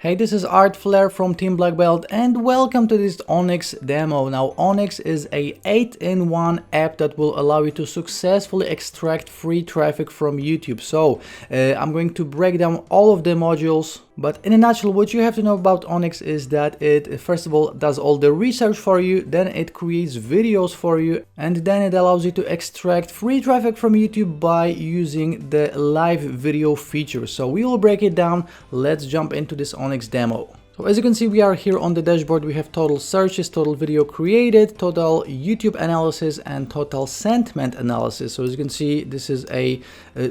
Hey, this is Flair from Team Black Belt and welcome to this ONYXX demo. Now, ONYXX is a 8-in-1 app that will allow you to successfully extract free traffic from YouTube. So, I'm going to break down all of the modules. But in a nutshell, what you have to know about ONYXX is that it, first of all, does all the research for you, then it creates videos for you, and then it allows you to extract free traffic from YouTube by using the live video feature. So we will break it down. Let's jump into this ONYXX demo. So as you can see, we are here on the dashboard. We have total searches, total video created, total YouTube analysis, and total sentiment analysis. So as you can see, this is a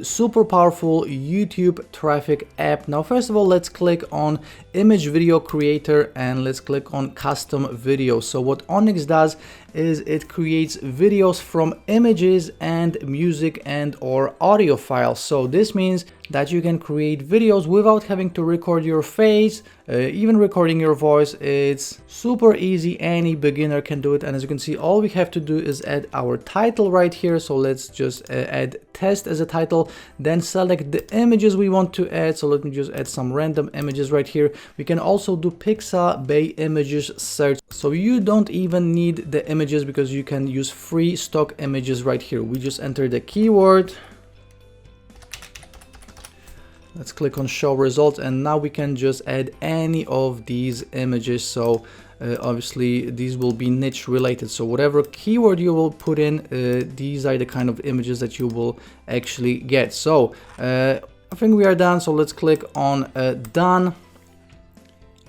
super powerful YouTube traffic app. Now, first of all, let's click on image video creator and let's click on custom video. So what ONYXX does is it creates videos from images and music and or audio files. So this means that you can create videos without having to record your face, even recording your voice. It's super easy, any beginner can do it. And as you can see, all we have to do is add our title right here. So let's just add test as a title, then select the images we want to add. So let me just add some random images right here. We can also do Pixabay images search. So you don't even need the images because you can use free stock images right here. We just enter the keyword. Let's click on show results, and now we can just add any of these images. So obviously these will be niche related, so whatever keyword you will put in, these are the kind of images that you will actually get. So I think we are done, so let's click on done.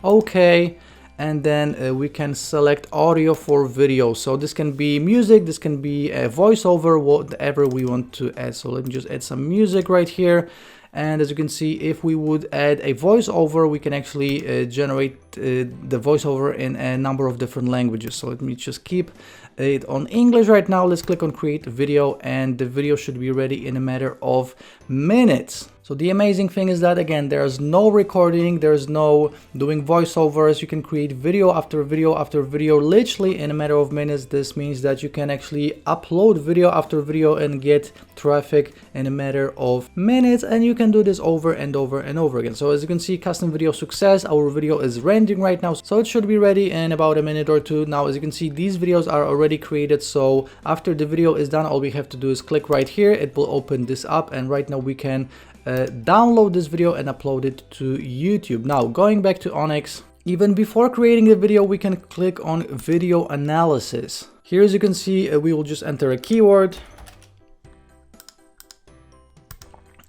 Okay, and then we can select audio for video. So this can be music, this can be a voiceover, whatever we want to add. So let me just add some music right here. And as you can see, if we would add a voiceover, we can actually generate the voiceover in a number of different languages. So let me just keep it on English right now. Let's click on create video, and the video should be ready in a matter of minutes. So the amazing thing is that, again, there's no recording, there's no doing voiceovers. You can create video after video after video, literally in a matter of minutes. This means that you can actually upload video after video and get traffic in a matter of minutes, and you can do this over and over and over again. So as you can see, custom video success, our video is rendering right now, so it should be ready in about a minute or two. Now, as you can see, these videos are already created, so after the video is done, all we have to do is click right here. It will open this up, and right now we can download this video and upload it to YouTube. Now, going back to ONYXX, even before creating the video, we can click on video analysis. Here, as you can see, we will just enter a keyword,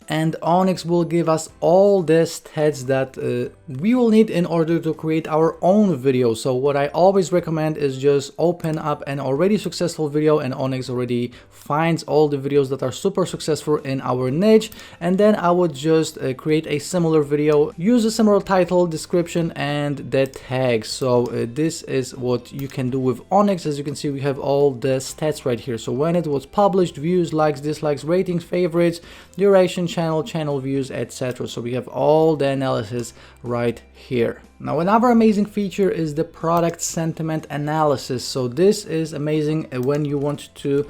and ONYXX will give us all the stats that we will need in order to create our own video. So what I always recommend is just open up an already successful video, and ONYXX already finds all the videos that are super successful in our niche. And then I would just create a similar video, use a similar title, description, and the tag. So this is what you can do with ONYXX. As you can see, we have all the stats right here. So when it was published, views, likes, dislikes, ratings, favorites, duration, channel views, etc. So we have all the analysis right here. Now, another amazing feature is the product sentiment analysis. So this is amazing when you want to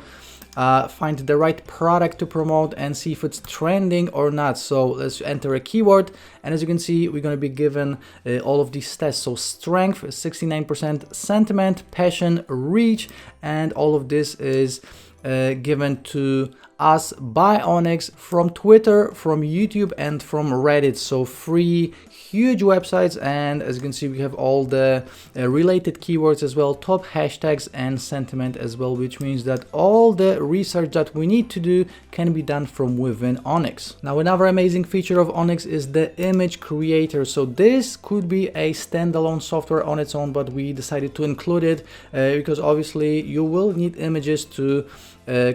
find the right product to promote and see if it's trending or not. So let's enter a keyword, and as you can see, we're going to be given all of these tests. So strength 69%, sentiment, passion, reach, and all of this is given to us by ONYXX from Twitter, from YouTube, and from Reddit. So free, huge websites, and as you can see, we have all the related keywords as well, top hashtags, and sentiment as well, which means that all the research that we need to do can be done from within ONYXX. Now, another amazing feature of ONYXX is the image creator. So this could be a standalone software on its own, but we decided to include it because obviously you will need images to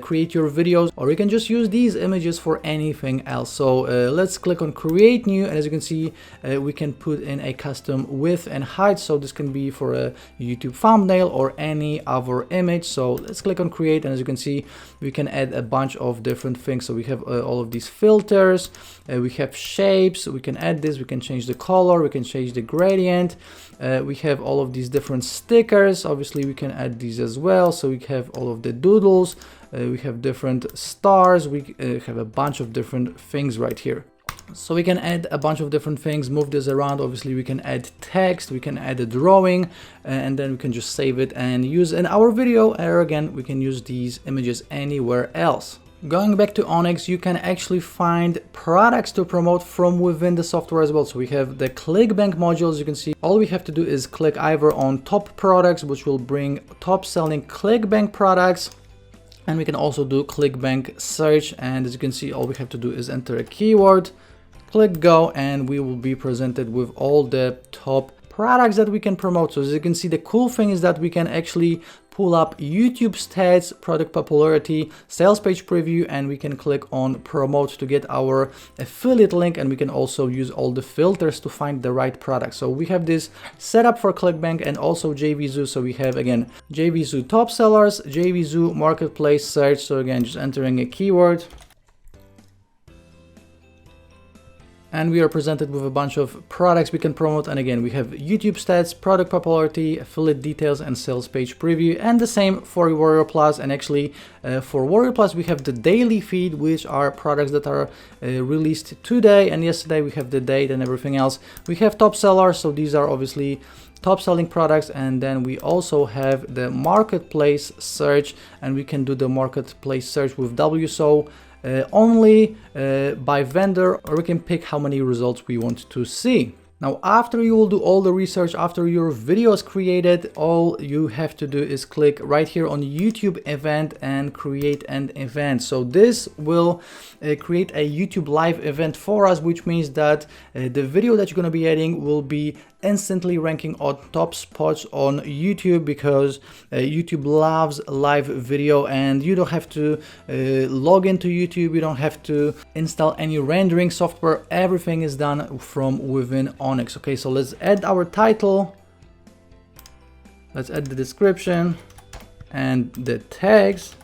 create your videos, or you can just use these images for anything else. So let's click on create new, and as you can see, we can put in a custom width and height. So this can be for a YouTube thumbnail or any other image. So let's click on create, and as you can see, we can add a bunch of different things. So we have all of these filters, we have shapes, we can add this, we can change the color, we can change the gradient, we have all of these different stickers. Obviously we can add these as well. So we have all of the doodles, we have different stars, we have a bunch of different things right here. So we can add a bunch of different things, move this around. Obviously we can add text, we can add a drawing, and then we can just save it and use in our video, or again we can use these images anywhere else. Going back to ONYXX, you can actually find products to promote from within the software as well. So we have the ClickBank modules. You can see all we have to do is click either on top products, which will bring top selling ClickBank products, and we can also do ClickBank search. And as you can see, all we have to do is enter a keyword, click go, and we will be presented with all the top products that we can promote. So as you can see, the cool thing is that we can actually pull up YouTube stats, product popularity, sales page preview, and we can click on promote to get our affiliate link, and we can also use all the filters to find the right product. So we have this set up for ClickBank and also JVZoo. So we have again JVZoo top sellers, JVZoo marketplace search. So again, just entering a keyword, and we are presented with a bunch of products we can promote. And again, we have YouTube stats, product popularity, affiliate details, and sales page preview. And the same for Warrior Plus. And actually for Warrior Plus, we have the daily feed, which are products that are released today and yesterday. We have the date and everything else. We have top sellers. So these are obviously top selling products. And then we also have the marketplace search, and we can do the marketplace search with WSO only by vendor, or we can pick how many results we want to see. Now, after you will do all the research, after your video is created, all you have to do is click right here on YouTube event and create an event. So this will create a YouTube live event for us, which means that the video that you're going to be adding will be instantly ranking on top spots on YouTube, because YouTube loves live video, and you don't have to log into YouTube, you don't have to install any rendering software. Everything is done from within ONYXX. Okay, so let's add our title, let's add the description and the tags.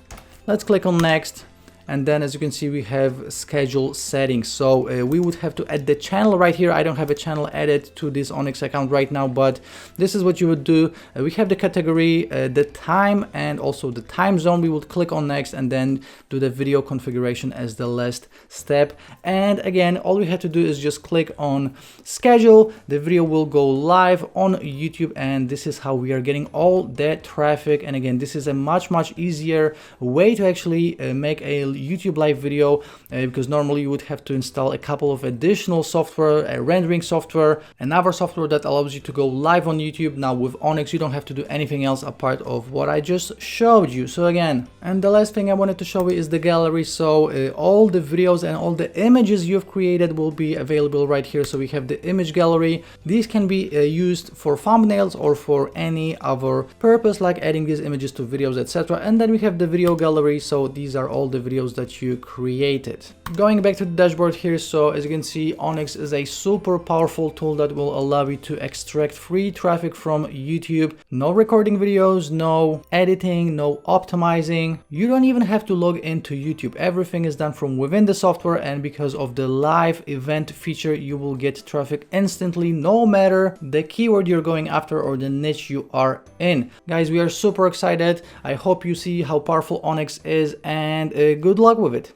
Let's click on next. And then as you can see, we have schedule settings. So we would have to add the channel right here. I don't have a channel added to this ONYXX account right now, but this is what you would do. We have the category, the time, and also the time zone. We would click on next and then do the video configuration as the last step. And again, all we have to do is just click on schedule. The video will go live on YouTube, and this is how we are getting all that traffic. And again, this is a much easier way to actually make a YouTube live video, because normally you would have to install a couple of additional software, a rendering software, another software that allows you to go live on YouTube. Now with ONYXX, you don't have to do anything else apart of what I just showed you. So again, and the last thing I wanted to show you is the gallery. So all the videos and all the images you've created will be available right here. So we have the image gallery. These can be used for thumbnails or for any other purpose, like adding these images to videos, etc. And then we have the video gallery. So these are all the videos that you created. Going back to the dashboard here, so as you can see, ONYXX is a super powerful tool that will allow you to extract free traffic from YouTube. No recording videos, no editing, no optimizing. You don't even have to log into YouTube. Everything is done from within the software, and because of the live event feature, you will get traffic instantly, no matter the keyword you're going after or the niche you are in. Guys, we are super excited. I hope you see how powerful ONYXX is, and good luck with it.